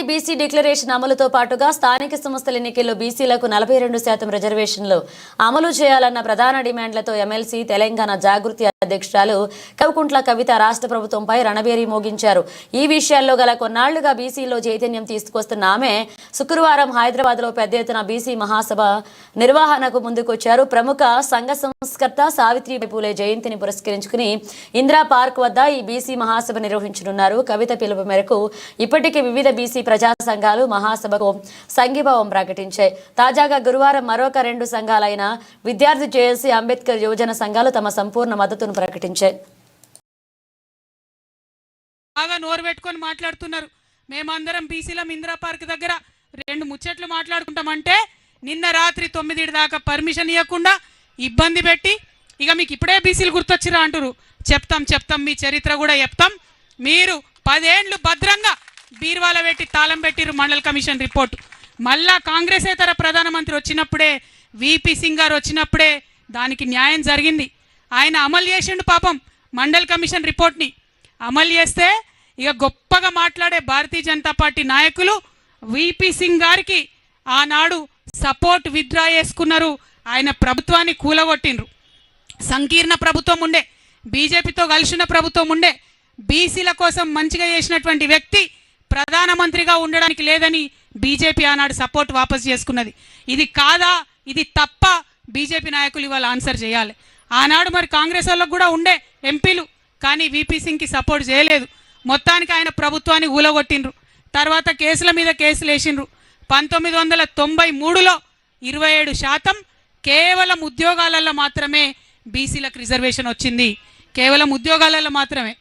BC declaration అమలుతో పాటుగా స్థానిక సంస్థల ఎన్నికల్లో బీసీలకు 42% రిజర్వేషన్లు అమలు చేయాలన్న ప్రధాన డిమాండ్లతో ఎమ్మెల్సీ తెలంగాణ జాగృతి అధ్యక్షురాలు కల్వకుంట్ల కవిత రాష్ట్ర ప్రభుత్వంపై రణబేరీ మోగించారు. ఈ విషయాల్లో గల కొన్నాళ్లుగా బీసీలో చైతన్యం తీసుకొస్తున్న ఆమె శుక్రవారం హైదరాబాద్లో పెద్ద ఎత్తున బీసీ మహాసభ నిర్వహణకు ముందుకొచ్చారు. ప్రముఖ సంఘ సంస్కర్త సావిత్రిబాయి పూలే జయంతిని పురస్కరించుకుని ఇందిరా పార్క్ వద్ద ఈ బీసీ మహాసభ నిర్వహించనున్నారు. కవిత పిలుపు మేరకు ఇప్పటికే వివిధ బీసీ ప్రజా సంఘాలు మహాసభకు సంఘీభావం ప్రకటించాయి. తాజాగా గురువారం మరొక 2 సంఘాలైన విద్యార్థి జేఏసీ, అంబేద్కర్ యువజన సంఘాలు తమ సంపూర్ణ మద్దతును ప్రకటించాయి. బాగా నోరు పెట్టుకొని మాట్లాడుతున్నారు. మేమందరం బీసీలం ఇందిరా పార్క్ దగ్గర 2 ముచ్చట్లు మాట్లాడుకుంటామంటే నిన్న రాత్రి 9 దాకా పర్మిషన్ ఇవ్వకుండా ఇబ్బంది పెట్టి ఇక మీకు ఇప్పుడే బీసీలు గుర్తొచ్చిరా అంటారు. చెప్తాం మీ చరిత్ర కూడా చెప్తాం. మీరు 10 ఏళ్ళు భద్రంగా బీర్వాల పెట్టి తాళం పెట్టిరు మండల్ కమిషన్ రిపోర్ట్. మళ్ళా కాంగ్రెసేతర ప్రధానమంత్రి వచ్చినప్పుడే, విపి సింగ్ గారు వచ్చినప్పుడే దానికి న్యాయం జరిగింది. ఆయన అమలు చేసిండు పాపం మండల్ కమిషన్ రిపోర్ట్ని. అమలు చేస్తే ఇక గొప్పగా మాట్లాడే భారతీయ జనతా పార్టీ నాయకులు విపి సింగ్ గారికి ఆనాడు సపోర్ట్ విత్డ్రా చేసుకున్నారు. ఆయన ప్రభుత్వాన్ని కూలగొట్టిండ్రు. సంకీర్ణ ప్రభుత్వం ఉండే, బీజేపీతో కలిసిన ప్రభుత్వం ఉండే, బీసీల కోసం మంచిగా చేసినటువంటి వ్యక్తి ప్రధానమంత్రిగా ఉండడానికి లేదని బీజేపీ ఆనాడు సపోర్ట్ వాపస్ చేసుకున్నది. ఇది కాదా, ఇది తప్ప బీజేపీ నాయకులు ఇవాళ ఆన్సర్ చేయాలి. ఆనాడు మరి కాంగ్రెస్ వాళ్ళకు కూడా ఉండే ఎంపీలు, కానీ విపి సింగ్కి సపోర్ట్ చేయలేదు. మొత్తానికి ఆయన ప్రభుత్వాన్ని ఊలగొట్టిండ్రు. తర్వాత కేసుల మీద కేసులు వేసిండ్రు. 1993లో 27% కేవలం ఉద్యోగాలలో మాత్రమే బీసీలకు రిజర్వేషన్ వచ్చింది. కేవలం ఉద్యోగాలలో మాత్రమే.